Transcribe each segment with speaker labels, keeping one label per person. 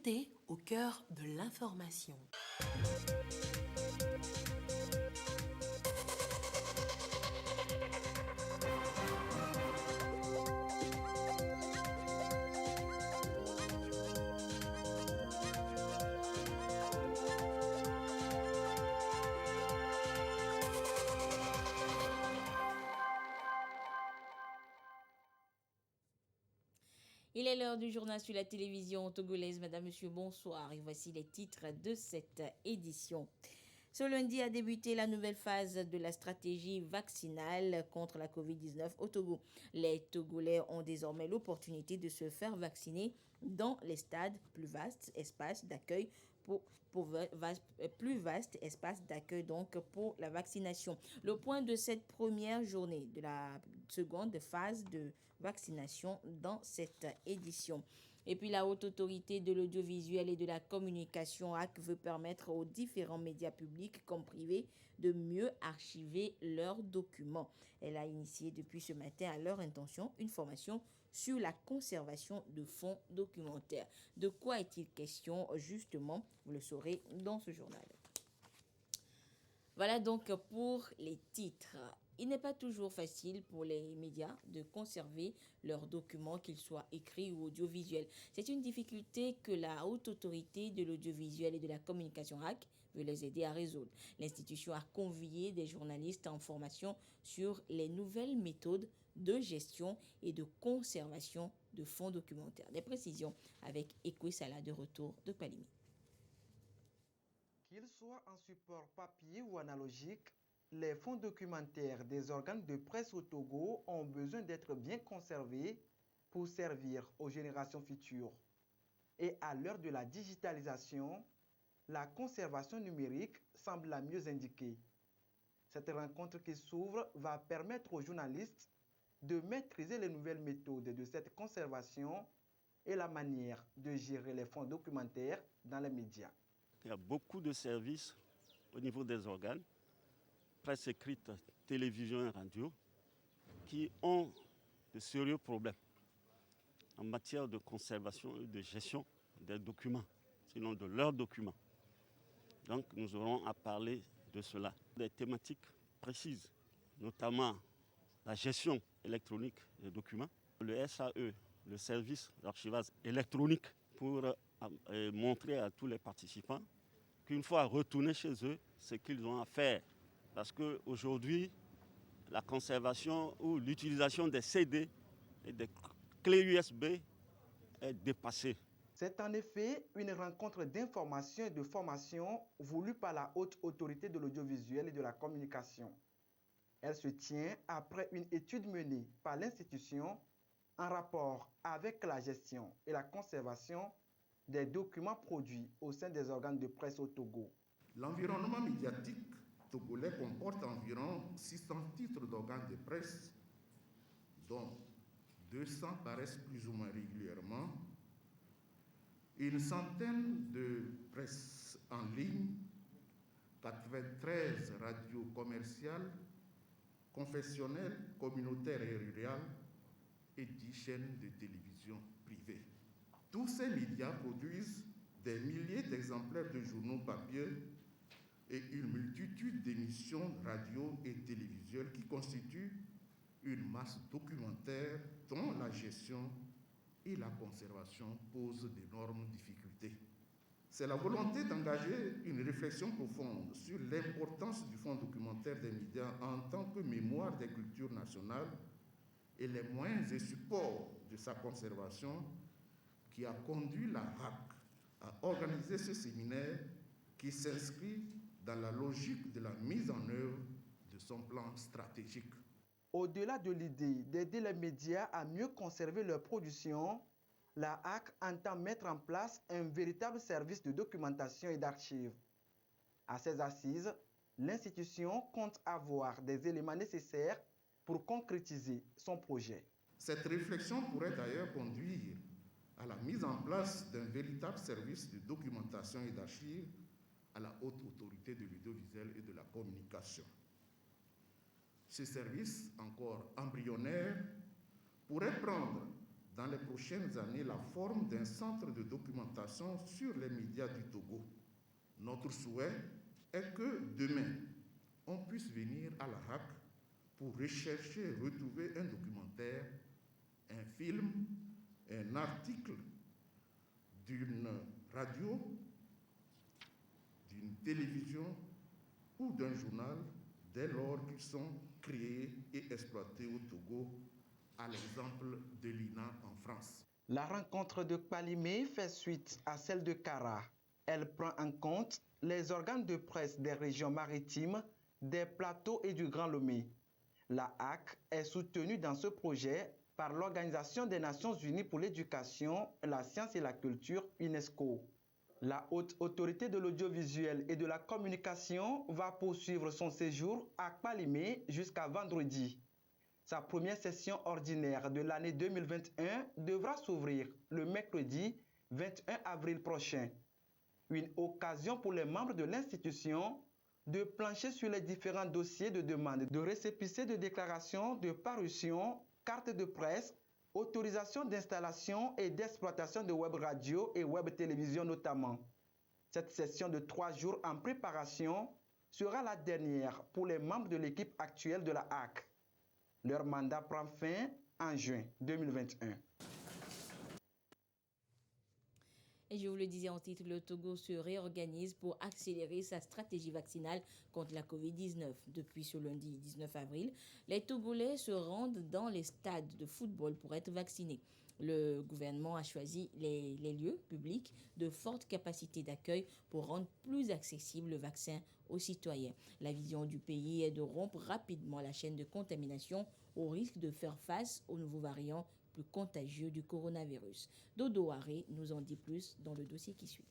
Speaker 1: vérité au cœur de l'information.
Speaker 2: Il est l'heure du journal sur la télévision togolaise. Madame, Monsieur, bonsoir. Et voici les titres de cette édition. Ce lundi a débuté la nouvelle phase de la stratégie vaccinale contre la Covid-19 au Togo. Les Togolais ont désormais l'opportunité de se faire vacciner dans les stades plus vastes espaces d'accueil plus vaste espace d'accueil donc pour la vaccination. Le point de cette première journée de la seconde phase de vaccination dans cette édition. Et puis la Haute Autorité de l'Audiovisuel et de la Communication HAC veut permettre aux différents médias publics comme privés de mieux archiver leurs documents. Elle a initié depuis ce matin à leur intention une formation sur la conservation de fonds documentaires. De quoi est-il question justement? Vous le saurez dans ce journal. Voilà donc pour les titres. Il n'est pas toujours facile pour les médias de conserver leurs documents, qu'ils soient écrits ou audiovisuels. C'est une difficulté que la Haute Autorité de l'Audiovisuel et de la Communication HAC veut les aider à résoudre. L'institution a convié des journalistes en formation sur les nouvelles méthodes de gestion et de conservation de fonds documentaires. Des précisions avec Ekwe Sala de retour de Palimi.
Speaker 3: Qu'ils soient en support papier ou analogique, les fonds documentaires des organes de presse au Togo ont besoin d'être bien conservés pour servir aux générations futures. Et à l'heure de la digitalisation, la conservation numérique semble la mieux indiquée. Cette rencontre qui s'ouvre va permettre aux journalistes de maîtriser les nouvelles méthodes de cette conservation et la manière de gérer les fonds documentaires dans les médias.
Speaker 4: Il y a beaucoup de services au niveau des organes, presse écrite, télévision et radio, qui ont de sérieux problèmes en matière de conservation et de gestion des documents, sinon de leurs documents. Donc nous aurons à parler de cela. Des thématiques précises, notamment la gestion électronique des documents, le SAE, le service d'archivage électronique, pour montrer à tous les participants qu'une fois retournés chez eux, ce qu'ils ont à faire. Parce qu'aujourd'hui, la conservation ou l'utilisation des CD et des clés USB est dépassée.
Speaker 3: C'est en effet une rencontre d'information et de formation voulue par la Haute Autorité de l'Audiovisuel et de la Communication. Elle se tient après une étude menée par l'institution en rapport avec la gestion et la conservation des documents produits au sein des organes de presse au Togo.
Speaker 5: L'environnement médiatique togolais comporte environ 600 titres d'organes de presse, dont 200 paraissent plus ou moins régulièrement, une centaine de presses en ligne, 93 radios commerciales, confessionnelles, communautaires et rurales, et 10 chaînes de télévision privées. Tous ces médias produisent des milliers d'exemplaires de journaux papier et une multitude d'émissions radio et télévisuelles qui constituent une masse documentaire dont la gestion et la conservation posent d'énormes difficultés. C'est la volonté d'engager une réflexion profonde sur l'importance du fonds documentaire des médias en tant que mémoire des cultures nationales et les moyens et supports de sa conservation qui a conduit la HAC à organiser ce séminaire qui s'inscrit dans la logique de la mise en œuvre de son plan stratégique.
Speaker 3: Au-delà de l'idée d'aider les médias à mieux conserver leur production, la HAC entend mettre en place un véritable service de documentation et d'archives. À ces assises, l'institution compte avoir des éléments nécessaires pour concrétiser son projet.
Speaker 5: Cette réflexion pourrait d'ailleurs conduire à la mise en place d'un véritable service de documentation et d'archives à la Haute Autorité de l'Audiovisuel et de la Communication. Ce service, encore embryonnaire, pourrait prendre dans les prochaines années la forme d'un centre de documentation sur les médias du Togo. Notre souhait est que demain, on puisse venir à la HAC pour rechercher et retrouver un documentaire, un film, un article d'une radio, d'une télévision ou d'un journal dès lors qu'ils sont créés et exploités au Togo, à l'exemple de l'INA en France.
Speaker 3: La rencontre de Kpalimé fait suite à celle de Kara. Elle prend en compte les organes de presse des régions maritimes, des plateaux et du Grand Lomé. La HAC est soutenue dans ce projet par l'Organisation des Nations Unies pour l'éducation, la science et la culture, UNESCO. La Haute Autorité de l'audiovisuel et de la communication va poursuivre son séjour à Kpalimé jusqu'à vendredi. Sa première session ordinaire de l'année 2021 devra s'ouvrir le mercredi 21 avril prochain. Une occasion pour les membres de l'institution de plancher sur les différents dossiers de demande de récépissé de déclaration de parution, carte de presse, autorisation d'installation et d'exploitation de web radio et web télévision notamment. Cette session de 3 jours en préparation sera la dernière pour les membres de l'équipe actuelle de la HAC. Leur mandat prend fin en juin 2021.
Speaker 2: Et je vous le disais en titre, le Togo se réorganise pour accélérer sa stratégie vaccinale contre la Covid-19. Depuis ce lundi 19 avril, les Togolais se rendent dans les stades de football pour être vaccinés. Le gouvernement a choisi les lieux publics de forte capacité d'accueil pour rendre plus accessible le vaccin aux citoyens. La vision du pays est de rompre rapidement la chaîne de contamination au risque de faire face aux nouveaux variants plus contagieux du coronavirus. Dodo Haré nous en dit plus dans le dossier qui suit.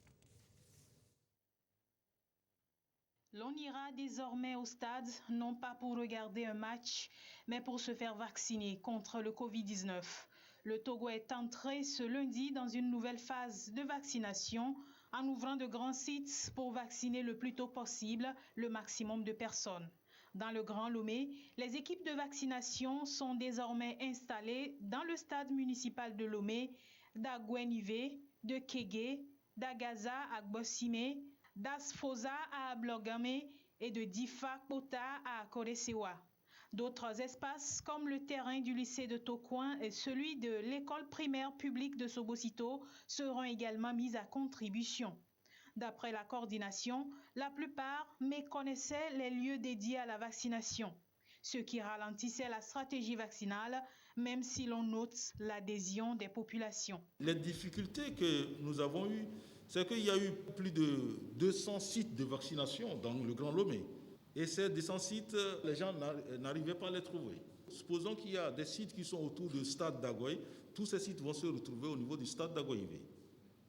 Speaker 6: L'on ira désormais au stade, non pas pour regarder un match, mais pour se faire vacciner contre le Covid-19. Le Togo est entré ce lundi dans une nouvelle phase de vaccination en ouvrant de grands sites pour vacciner le plus tôt possible le maximum de personnes. Dans le Grand Lomé, les équipes de vaccination sont désormais installées dans le stade municipal de Lomé, d'Agwenive, de Kégué, d'Agaza à Gbossimé, d'Asfosa à Ablogame et de Difa Kota à Koresewa. D'autres espaces, comme le terrain du lycée de Tokoin et celui de l'école primaire publique de Sobosito, seront également mis à contribution. D'après la coordination, la plupart méconnaissaient les lieux dédiés à la vaccination, ce qui ralentissait la stratégie vaccinale, même si l'on note l'adhésion des populations.
Speaker 7: Les difficultés que nous avons eues, c'est qu'il y a eu plus de 200 sites de vaccination dans le Grand Lomé. Et ces 200 sites, les gens n'arrivaient pas à les trouver. Supposons qu'il y a des sites qui sont autour du stade d'Agoy, tous ces sites vont se retrouver au niveau du stade d'Agoyivé.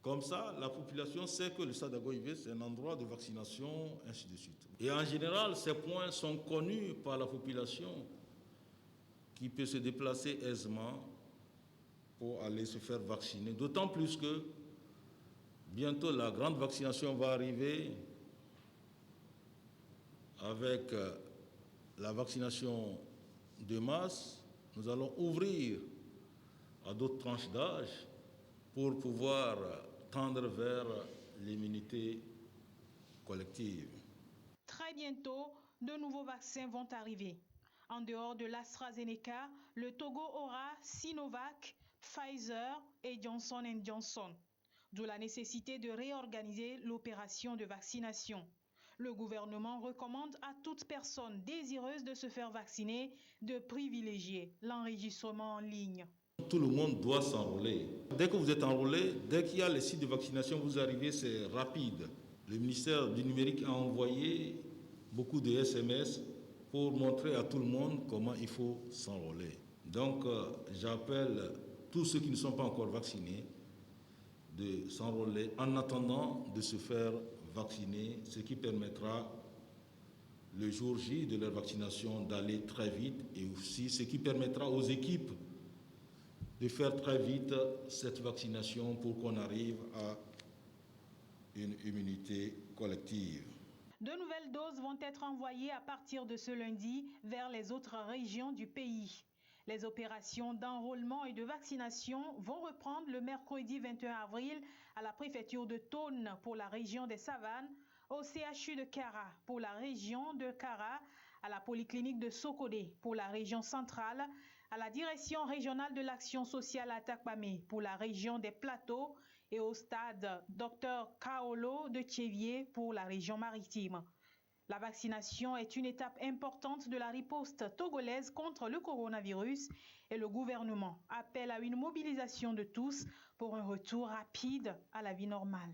Speaker 7: Comme ça, la population sait que le stade d'Agoyivé, c'est un endroit de vaccination, ainsi de suite. Et en général, ces points sont connus par la population qui peut se déplacer aisément pour aller se faire vacciner. D'autant plus que bientôt la grande vaccination va arriver avec la vaccination de masse. Nous allons ouvrir à d'autres tranches d'âge pour pouvoir tendre vers l'immunité collective.
Speaker 6: Très bientôt, de nouveaux vaccins vont arriver. En dehors de l'AstraZeneca, le Togo aura Sinovac, Pfizer et Johnson & Johnson. D'où la nécessité de réorganiser l'opération de vaccination. Le gouvernement recommande à toute personne désireuse de se faire vacciner de privilégier l'enregistrement en ligne.
Speaker 7: Tout le monde doit s'enrôler. Dès que vous êtes enrôlé, dès qu'il y a les sites de vaccination, vous arrivez, c'est rapide. Le ministère du numérique a envoyé beaucoup de SMS pour montrer à tout le monde comment il faut s'enrôler. Donc, j'appelle tous ceux qui ne sont pas encore vaccinés de s'enrôler en attendant de se faire vacciner, ce qui permettra le jour J de leur vaccination d'aller très vite et aussi ce qui permettra aux équipes de faire très vite cette vaccination pour qu'on arrive à une immunité collective.
Speaker 6: De nouvelles doses vont être envoyées à partir de ce lundi vers les autres régions du pays. Les opérations d'enrôlement et de vaccination vont reprendre le mercredi 21 avril à la préfecture de Thônes pour la région des Savanes, au CHU de Kara pour la région de Kara, à la polyclinique de Sokodé pour la région centrale, à la direction régionale de l'action sociale à Takpamé pour la région des Plateaux et au stade Dr Kaolo de Tchévier pour la région maritime. La vaccination est une étape importante de la riposte togolaise contre le coronavirus et le gouvernement appelle à une mobilisation de tous pour un retour rapide à la vie normale.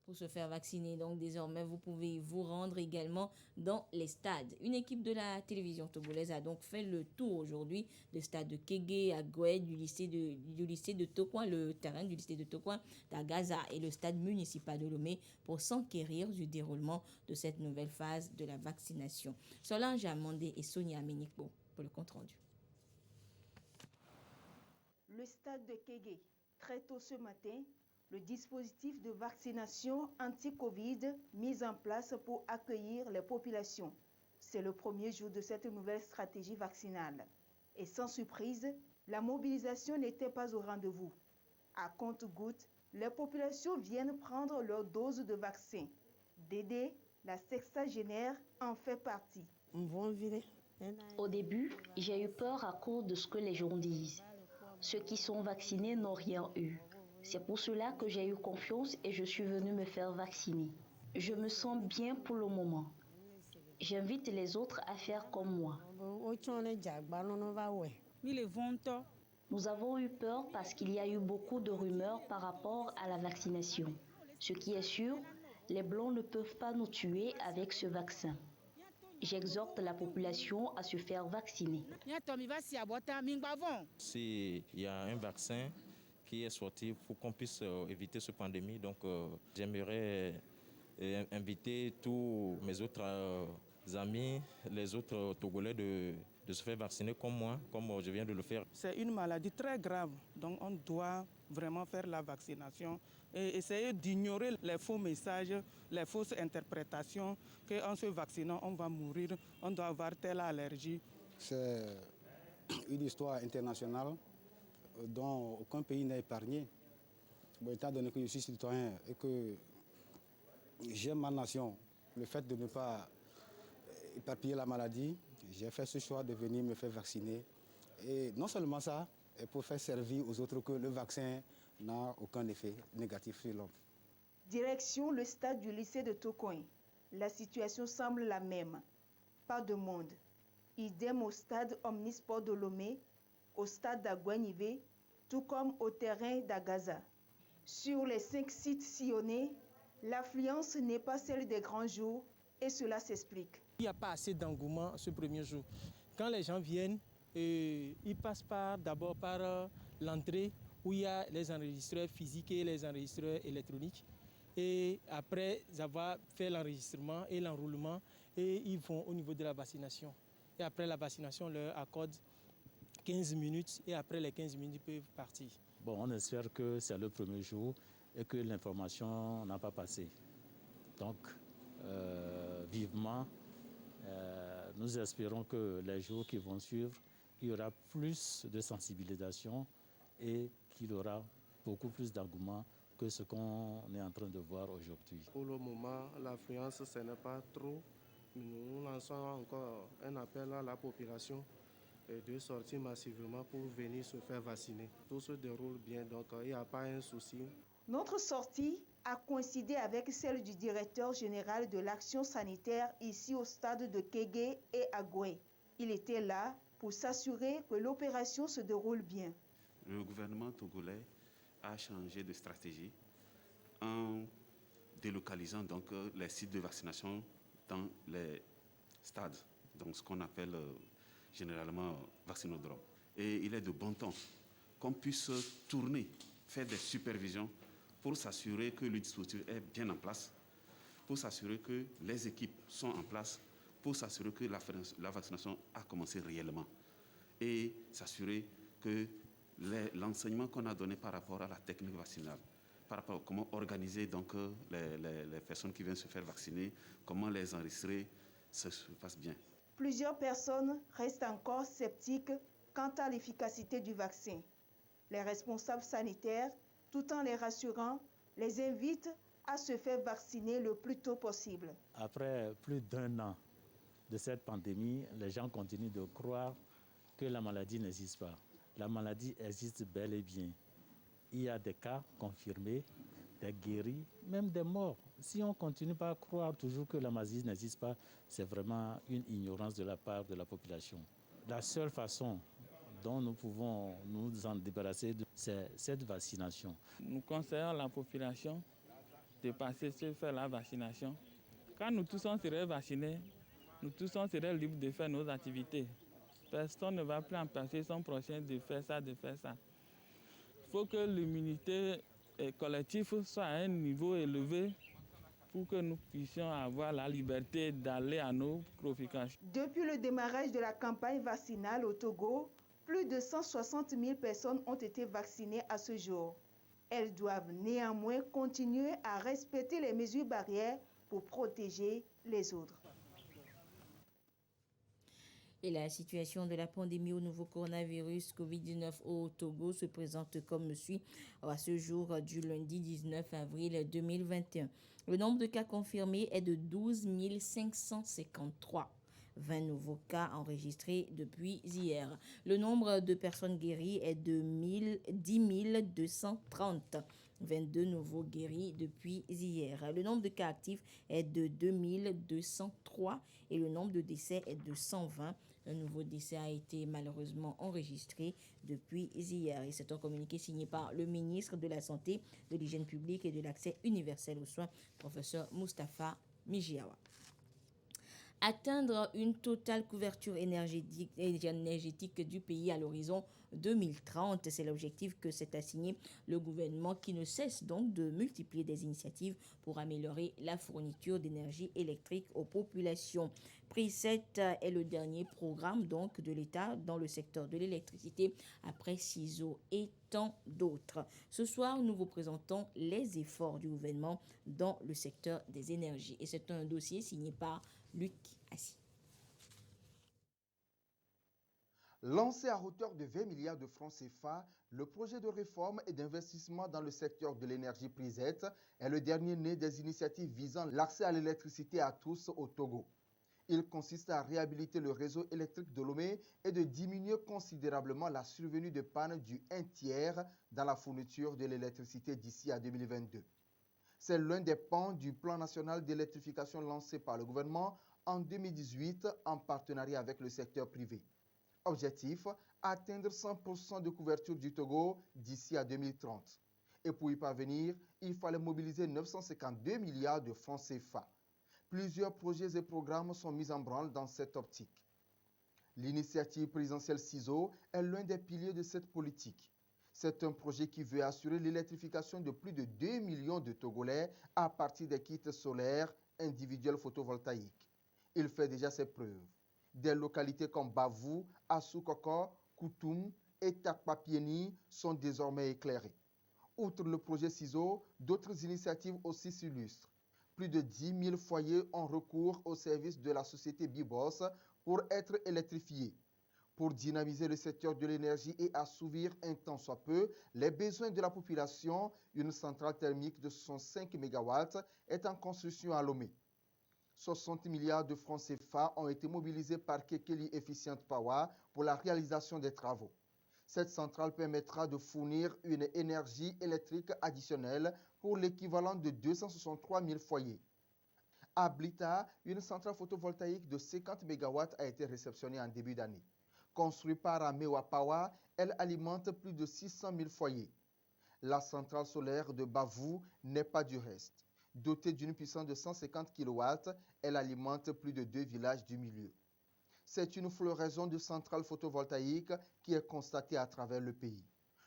Speaker 2: Pour se faire vacciner, donc désormais, vous pouvez vous rendre également dans les stades. Une équipe de la télévision togolaise a donc fait le tour aujourd'hui des stades de Kégué, à Goué, du lycée de Tokouan, le terrain du lycée de Tokouan, d'Agaza et le stade municipal de Lomé pour s'enquérir du déroulement de cette nouvelle phase de la vaccination. Solange Amandé et Sonia Ménico pour le compte-rendu.
Speaker 8: Le stade de Kégué, très tôt ce matin, le dispositif de vaccination anti-Covid mis en place pour accueillir les populations. C'est le premier jour de cette nouvelle stratégie vaccinale. Et sans surprise, la mobilisation n'était pas au rendez-vous. À compte-gouttes, les populations viennent prendre leur dose de vaccin. Dédé, la sexagénaire, en fait partie.
Speaker 9: Au début, j'ai eu peur à cause de ce que les gens disent. Ceux qui sont vaccinés n'ont rien eu. C'est pour cela que j'ai eu confiance et je suis venue me faire vacciner. Je me sens bien pour le moment. J'invite les autres à faire comme moi. Nous avons eu peur parce qu'il y a eu beaucoup de rumeurs par rapport à la vaccination. Ce qui est sûr, les Blancs ne peuvent pas nous tuer avec ce vaccin. J'exhorte la population à se faire vacciner.
Speaker 10: S'il y a un vaccin qui est sorti pour qu'on puisse éviter cette pandémie, donc j'aimerais inviter tous mes autres amis, les autres Togolais de se faire vacciner comme moi, comme je viens de le faire.
Speaker 11: C'est une maladie très grave, donc on doit vraiment faire la vaccination et essayer d'ignorer les faux messages, les fausses interprétations qu'en se vaccinant, on va mourir, on doit avoir telle allergie.
Speaker 12: C'est une histoire internationale dont aucun pays n'est épargné. Bon, étant donné que je suis citoyen et que j'aime ma nation, le fait de ne pas éparpiller la maladie, j'ai fait ce choix de venir me faire vacciner. Et non seulement ça, et pour faire servir aux autres que le vaccin n'a aucun effet négatif sur l'homme.
Speaker 8: Direction le stade du lycée de Tokouan. La situation semble la même. Pas de monde. Idem au stade Omnisport de Lomé, au stade d'Aguanivé, tout comme au terrain d'Agaza. Sur les 5 sites sillonnés, l'affluence n'est pas celle des grands jours et cela s'explique.
Speaker 11: Il n'y a pas assez d'engouement ce premier jour. Quand les gens viennent, ils passent d'abord par l'entrée où il y a les enregistreurs physiques et les enregistreurs électroniques. Et après avoir fait l'enregistrement et l'enroulement, et ils vont au niveau de la vaccination. Et après la vaccination, on leur accorde 15 minutes et après les 15 minutes, ils peuvent partir.
Speaker 13: Bon, on espère que c'est le premier jour et que l'information n'a pas passé. Donc, vivement, nous espérons que les jours qui vont suivre, il y aura plus de sensibilisation et qu'il y aura beaucoup plus d'engouement que ce qu'on est en train de voir aujourd'hui.
Speaker 14: Pour le moment, l'affluence, ce n'est pas trop. Nous lançons encore un appel à la population de sortir massivement pour venir se faire vacciner. Tout se déroule bien, donc il n'y a pas un souci.
Speaker 8: Notre sortie a coïncidé avec celle du directeur général de l'action sanitaire ici au stade de Kégué et à Goué. Il était là pour s'assurer que l'opération se déroule bien.
Speaker 15: Le gouvernement togolais a changé de stratégie en délocalisant donc les sites de vaccination dans les stades, donc ce qu'on appelle généralement vaccinodrome. Et il est de bon ton qu'on puisse tourner, faire des supervisions pour s'assurer que le dispositif est bien en place, pour s'assurer que les équipes sont en place, pour s'assurer que la vaccination a commencé réellement et s'assurer que l'enseignement qu'on a donné par rapport à la technique vaccinale, par rapport à comment organiser donc les personnes qui viennent se faire vacciner, comment les enregistrer, ça se passe bien.
Speaker 8: Plusieurs personnes restent encore sceptiques quant à l'efficacité du vaccin. Les responsables sanitaires, tout en les rassurant, les invitent à se faire vacciner le plus tôt possible.
Speaker 13: Après plus d'1 an de cette pandémie, les gens continuent de croire que la maladie n'existe pas. La maladie existe bel et bien. Il y a des cas confirmés, des guéris, même des morts. Si on continue pas à croire toujours que la maladie n'existe pas, c'est vraiment une ignorance de la part de la population. La seule façon dont nous pouvons nous en débarrasser, c'est cette vaccination.
Speaker 16: Nous conseillons à la population de passer se faire la vaccination. Quand nous tous on serait vaccinés, nous tous on serait libres de faire nos activités. Personne ne va plus empêcher son prochain de faire ça, de faire ça. Il faut que l'immunité collective soit à un niveau élevé pour que nous puissions avoir la liberté d'aller à nos profitations.
Speaker 8: Depuis le démarrage de la campagne vaccinale au Togo, plus de 160 000 personnes ont été vaccinées à ce jour. Elles doivent néanmoins continuer à respecter les mesures barrières pour protéger les autres.
Speaker 2: Et la situation de la pandémie au nouveau coronavirus Covid-19 au Togo se présente comme suit à ce jour du lundi 19 avril 2021. Le nombre de cas confirmés est de 12 553. 20 nouveaux cas enregistrés depuis hier. Le nombre de personnes guéries est de 10 230. 22 nouveaux guéris depuis hier. Le nombre de cas actifs est de 2203 et le nombre de décès est de 120. Un nouveau décès a été malheureusement enregistré depuis hier. Et c'est un communiqué signé par le ministre de la Santé, de l'Hygiène publique et de l'Accès universel aux soins, professeur Moustapha Mijiawa. Atteindre une totale couverture énergétique du pays à l'horizon 2030, c'est l'objectif que s'est assigné le gouvernement qui ne cesse donc de multiplier des initiatives pour améliorer la fourniture d'énergie électrique aux populations. PRISET est le dernier programme donc de l'État dans le secteur de l'électricité après CISO et tant d'autres. Ce soir, nous vous présentons les efforts du gouvernement dans le secteur des énergies et c'est un dossier signé par Luc Assis.
Speaker 3: Lancé à hauteur de 20 milliards de francs CFA, le projet de réforme et d'investissement dans le secteur de l'énergie PRISET est le dernier né des initiatives visant l'accès à l'électricité à tous au Togo. Il consiste à réhabiliter le réseau électrique de Lomé et de diminuer considérablement la survenue de pannes du 1/3 dans la fourniture de l'électricité d'ici à 2022. C'est l'un des pans du plan national d'électrification lancé par le gouvernement en 2018 en partenariat avec le secteur privé. Objectif, atteindre 100% de couverture du Togo d'ici à 2030. Et pour y parvenir, il fallait mobiliser 952 milliards de francs CFA. Plusieurs projets et programmes sont mis en branle dans cette optique. L'initiative présidentielle CISO est l'un des piliers de cette politique. C'est un projet qui veut assurer l'électrification de plus de 2 millions de Togolais à partir des kits solaires individuels photovoltaïques. Il fait déjà ses preuves. Des localités comme Bavou, Assoukoko, Koutoum et Takpapieni sont désormais éclairées. Outre le projet CISO, d'autres initiatives aussi s'illustrent. Plus de 10 000 foyers ont recours au service de la société Bibos pour être électrifiés. Pour dynamiser le secteur de l'énergie et assouvir un tant soit peu les besoins de la population, une centrale thermique de 65 MW est en construction à Lomé. 60 milliards de francs CFA ont été mobilisés par Kekeli Efficient Power pour la réalisation des travaux. Cette centrale permettra de fournir une énergie électrique additionnelle pour l'équivalent de 263 000 foyers. À Blita, une centrale photovoltaïque de 50 MW a été réceptionnée en début d'année. Construite par Amewa Power, elle alimente plus de 600 000 foyers. La centrale solaire de Bavou n'est pas du reste. Dotée d'une puissance de 150 kW, elle alimente plus de 2 villages du milieu. C'est une floraison de centrales photovoltaïques qui est constatée à travers le pays.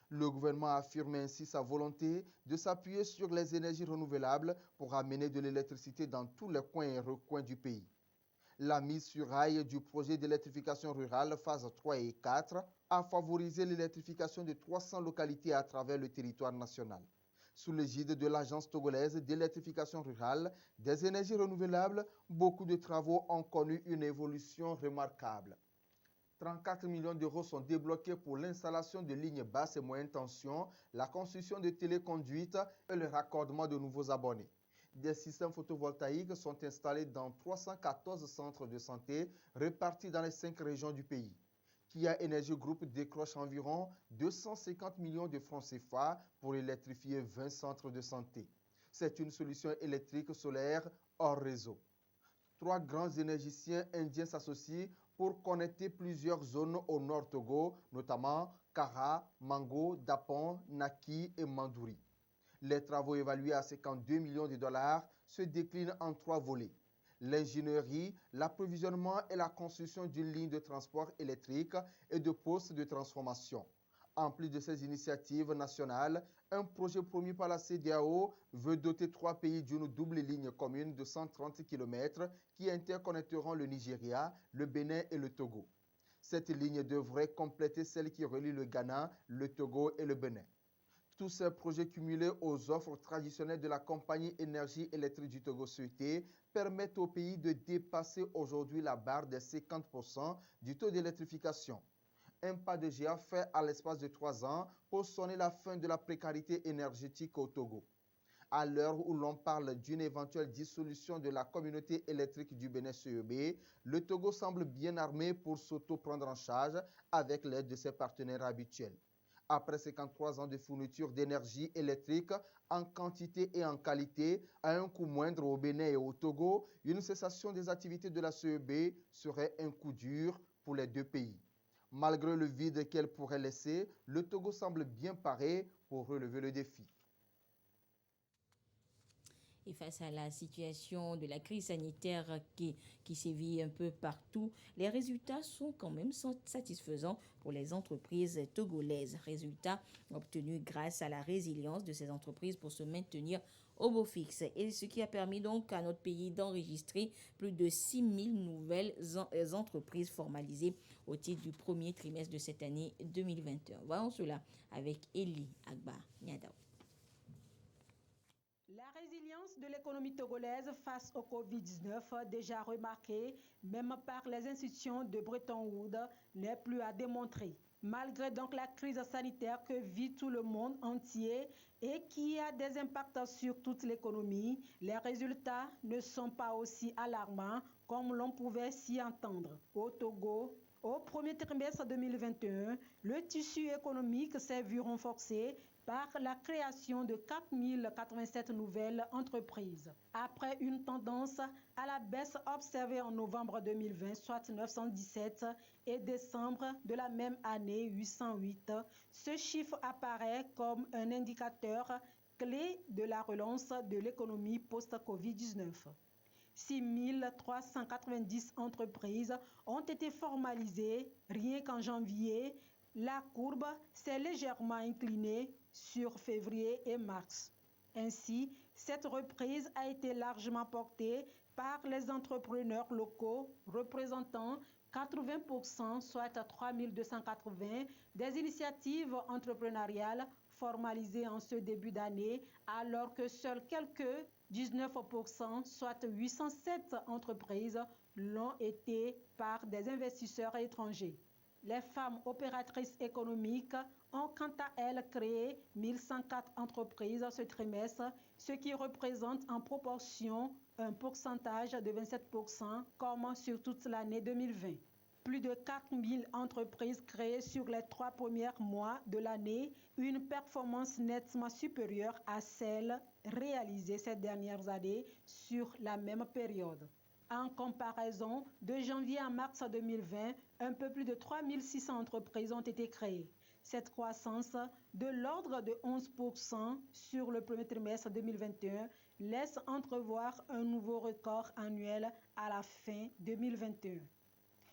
Speaker 3: Le gouvernement affirme ainsi sa volonté de s'appuyer sur les énergies renouvelables pour amener de l'électricité dans tous les coins et recoins du pays. La mise sur rail du projet d'électrification rurale phase 3 et 4 a favorisé l'électrification de 300 localités à travers le territoire national. Sous l'égide de l'Agence togolaise d'électrification rurale des énergies renouvelables, beaucoup de travaux ont connu une évolution remarquable. 34 millions d'euros sont débloqués pour l'installation de lignes basses et moyenne tension, la construction de téléconduites et le raccordement de nouveaux abonnés. Des systèmes photovoltaïques sont installés dans 314 centres de santé répartis dans les 5 régions du pays. Kia Energy Group décroche environ 250 millions de francs CFA pour électrifier 20 centres de santé. C'est une solution électrique solaire hors réseau. 3 grands énergiciens indiens s'associent pour connecter plusieurs zones au nord Togo, notamment Kara, Mango, Dapon, Naki et Mandouri. Les travaux évalués à 52 millions de dollars se déclinent en 3 volets. L'ingénierie, l'approvisionnement et la construction d'une ligne de transport électrique et de postes de transformation. En plus de ces initiatives nationales, un projet promu par la CEDEAO veut doter 3 pays d'une double ligne commune de 130 km qui interconnecteront le Nigeria, le Bénin et le Togo. Cette ligne devrait compléter celle qui relie le Ghana, le Togo et le Bénin. Tous ces projets cumulés aux offres traditionnelles de la compagnie énergie électrique du Togo CET permettent au pays de dépasser aujourd'hui la barre des 50% du taux d'électrification. Un pas de géant fait à l'espace de 3 ans pour sonner la fin de la précarité énergétique au Togo. À l'heure où l'on parle d'une éventuelle dissolution de la communauté électrique du Bénin CEB, le Togo semble bien armé pour s'auto-prendre en charge avec l'aide de ses partenaires habituels. Après 53 ans de fourniture d'énergie électrique en quantité et en qualité, à un coût moindre au Bénin et au Togo, une cessation des activités de la CEB serait un coup dur pour les 2 pays. Malgré le vide qu'elle pourrait laisser, le Togo semble bien paré pour relever le défi.
Speaker 2: Et face à la situation de la crise sanitaire qui sévit un peu partout, les résultats sont quand même satisfaisants pour les entreprises togolaises. Résultats obtenus grâce à la résilience de ces entreprises pour se maintenir au beau fixe. Et ce qui a permis donc à notre pays d'enregistrer plus de 6 000 nouvelles entreprises formalisées au titre du premier trimestre de cette année 2021. Voyons cela avec Eli Agba Niadao.
Speaker 6: La résilience de l'économie togolaise face au Covid-19, déjà remarquée même par les institutions de Bretton Woods, n'est plus à démontrer. Malgré donc la crise sanitaire que vit tout le monde entier et qui a des impacts sur toute l'économie, les résultats ne sont pas aussi alarmants comme l'on pouvait s'y entendre. Au Togo, au premier trimestre 2021, le tissu économique s'est vu renforcé par la création de 4 087 nouvelles entreprises. Après une tendance à la baisse observée en novembre 2020, soit 917, et décembre de la même année, 808, ce chiffre apparaît comme un indicateur clé de la relance de l'économie post-Covid-19. 6 390 entreprises ont été formalisées rien qu'en janvier. La courbe s'est légèrement inclinée sur février et mars. Ainsi, cette reprise a été largement portée par les entrepreneurs locaux représentant 80%, soit 3 280, des initiatives entrepreneuriales formalisées en ce début d'année, alors que seuls quelques 19%, soit 807 entreprises, l'ont été par des investisseurs étrangers. Les femmes opératrices économiques ont quant à elles créé 1104 entreprises ce trimestre, ce qui représente en proportion un pourcentage de 27% comme sur toute l'année 2020. Plus de 4000 entreprises créées sur les 3 premiers mois de l'année, une performance nettement supérieure à celle réalisée ces dernières années sur la même période. En comparaison, de janvier à mars 2020, un peu plus de 3600 entreprises ont été créées. Cette croissance de l'ordre de 11% sur le premier trimestre 2021 laisse entrevoir un nouveau record annuel à la fin 2021.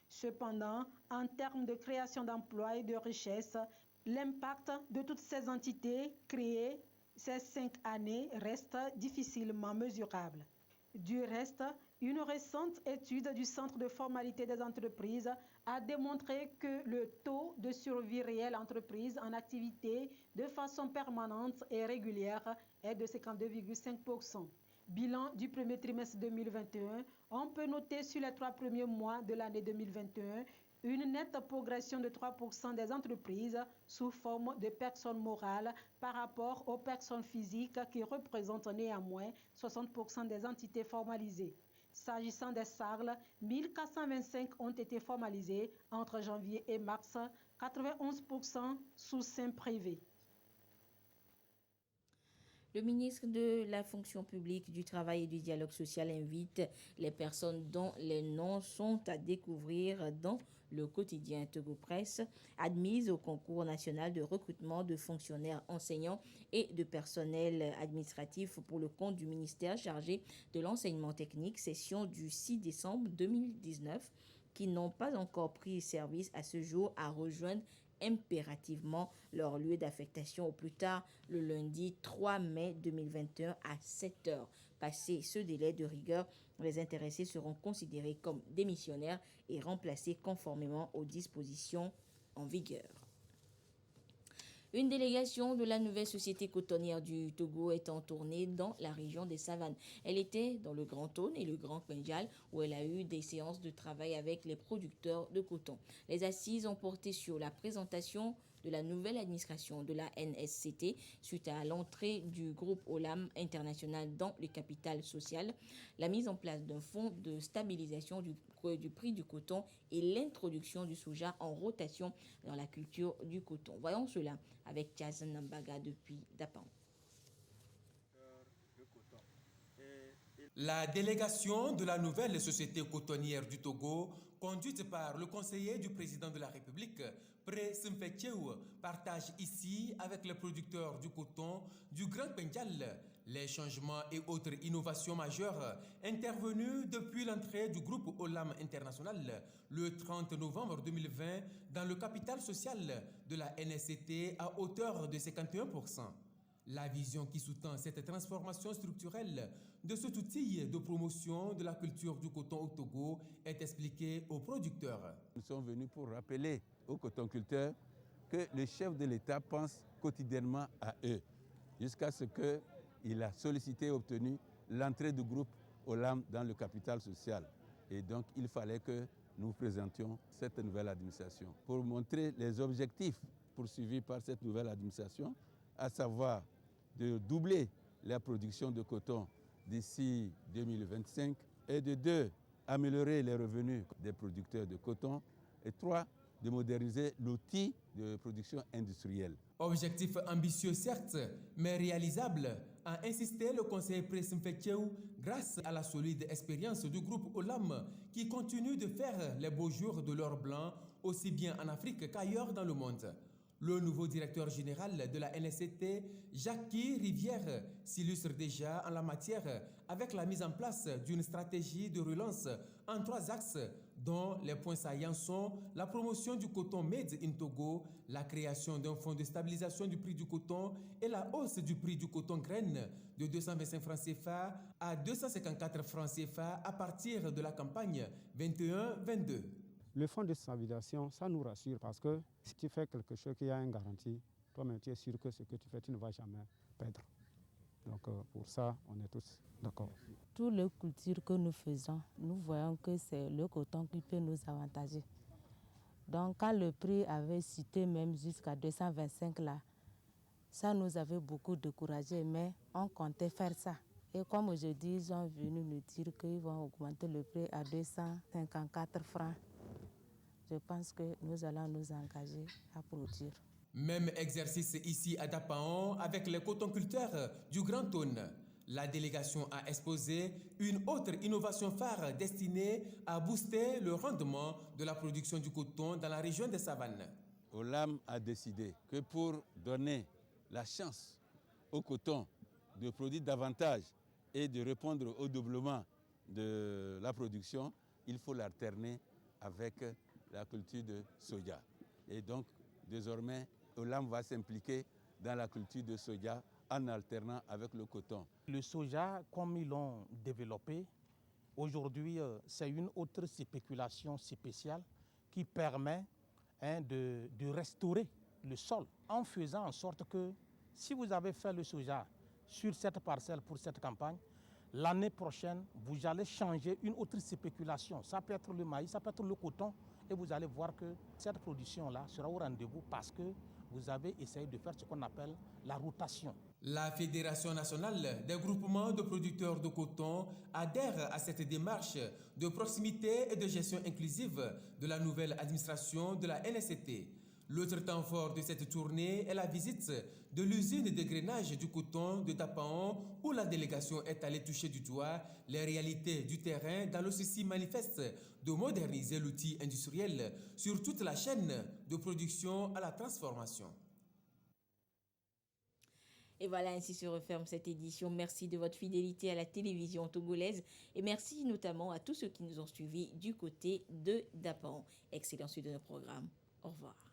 Speaker 6: Cependant, en termes de création d'emplois et de richesses, l'impact de toutes ces entités créées ces 5 années reste difficilement mesurable. Du reste, Une récente étude du Centre de formalité des entreprises a démontré que le taux de survie réel entreprise en activité de façon permanente et régulière est de 52,5%. Bilan du premier trimestre 2021, on peut noter sur les 3 premiers mois de l'année 2021 une nette progression de 3% des entreprises sous forme de personnes morales par rapport aux personnes physiques qui représentent néanmoins 60% des entités formalisées. S'agissant des SARL, 1425 ont été formalisés entre janvier et mars, 91% sous seing privé.
Speaker 2: Le ministre de la Fonction publique, du Travail et du Dialogue social invite les personnes dont les noms sont à découvrir dans le quotidien Togo Presse, admises au concours national de recrutement de fonctionnaires enseignants et de personnel administratif pour le compte du ministère chargé de l'enseignement technique, session du 6 décembre 2019, qui n'ont pas encore pris service à ce jour à rejoindre impérativement leur lieu d'affectation au plus tard le lundi 3 mai 2021 à 7 heures. Passé ce délai de rigueur, les intéressés seront considérés comme démissionnaires et remplacés conformément aux dispositions en vigueur. Une délégation de la nouvelle société cotonnière du Togo est en tournée dans la région des Savanes. Elle était dans le Grand Aune et le Grand Kpenjal où elle a eu des séances de travail avec les producteurs de coton. Les assises ont porté sur la présentation de la nouvelle administration de la NSCT suite à l'entrée du groupe Olam International dans le capital social, la mise en place d'un fonds de stabilisation du prix du coton et l'introduction du soja en rotation dans la culture du coton. Voyons cela avec Tiazan Nambaga depuis Dapan.
Speaker 17: La délégation de la nouvelle société cotonnière du Togo, conduite par le conseiller du président de la République, Pré Simfetchew, partage ici avec les producteurs du coton du Grand Kpenjal les changements et autres innovations majeures intervenues depuis l'entrée du groupe Olam International le 30 novembre 2020 dans le capital social de la NSCT à hauteur de 51%. La vision qui sous-tend cette transformation structurelle de cet outil de promotion de la culture du coton au Togo est expliquée aux producteurs.
Speaker 18: Nous sommes venus pour rappeler aux cotonculteurs que le chef de l'État pense quotidiennement à eux, jusqu'à ce qu'il a sollicité et obtenu l'entrée du groupe Olam dans le capital social. Et donc, il fallait que nous présentions cette nouvelle administration pour montrer les objectifs poursuivis par cette nouvelle administration, à savoir de doubler la production de coton d'ici 2025 et de 2, améliorer les revenus des producteurs de coton et 3, de moderniser l'outil de production industrielle.
Speaker 17: Objectif ambitieux certes, mais réalisable, a insisté le conseiller Presimfetchew grâce à la solide expérience du groupe Olam qui continue de faire les beaux jours de l'or blanc aussi bien en Afrique qu'ailleurs dans le monde. Le nouveau directeur général de la NSCT, Jackie Rivière, s'illustre déjà en la matière avec la mise en place d'une stratégie de relance en 3 axes, dont les points saillants sont la promotion du coton made in Togo, la création d'un fonds de stabilisation du prix du coton et la hausse du prix du coton graine de 225 francs CFA à 254 francs CFA à partir de la campagne 21-22.
Speaker 19: Le fonds de stabilisation, ça nous rassure parce que si tu fais quelque chose qui a une garantie, toi-même tu es sûr que ce que tu fais, tu ne vas jamais perdre. Donc pour ça, on est tous d'accord.
Speaker 20: Toutes les cultures que nous faisons, nous voyons que c'est le coton qui peut nous avantager. Donc quand le prix avait chuté même jusqu'à 225 là, ça nous avait beaucoup découragés, mais on comptait faire ça. Et comme aujourd'hui, ils sont venus nous dire qu'ils vont augmenter le prix à 254 francs. Je pense que nous allons nous engager à produire.
Speaker 17: Même exercice ici à Dapaon avec les cotonculteurs du Grand Aune. La délégation a exposé une autre innovation phare destinée à booster le rendement de la production du coton dans la région des Savanes.
Speaker 18: Olam a décidé que pour donner la chance au coton de produire davantage et de répondre au doublement de la production, il faut l'alterner avec la culture de soja. Et donc, désormais, Olam va s'impliquer dans la culture de soja en alternant avec le coton.
Speaker 11: Le soja, comme ils l'ont développé,
Speaker 21: Aujourd'hui, c'est une autre spéculation spéciale qui permet de restaurer le sol en faisant en sorte que si vous avez fait le soja sur cette parcelle pour cette campagne, l'année prochaine, vous allez changer une autre spéculation. Ça peut être le maïs, ça peut être le coton, et vous allez voir que cette production-là sera au rendez-vous parce que vous avez essayé de faire ce qu'on appelle la rotation.
Speaker 17: La Fédération nationale des groupements de producteurs de coton adhère à cette démarche de proximité et de gestion inclusive de la nouvelle administration de la NSCT. L'autre temps fort de cette tournée est la visite de l'usine de grainage du coton de Dapaon, où la délégation est allée toucher du doigt les réalités du terrain dans le souci manifeste de moderniser l'outil industriel sur toute la chaîne de production à la transformation.
Speaker 2: Et voilà, ainsi se referme cette édition. Merci de votre fidélité à la télévision togolaise et merci notamment à tous ceux qui nous ont suivis du côté de Dapaon. Excellent suite de nos programmes. Au revoir.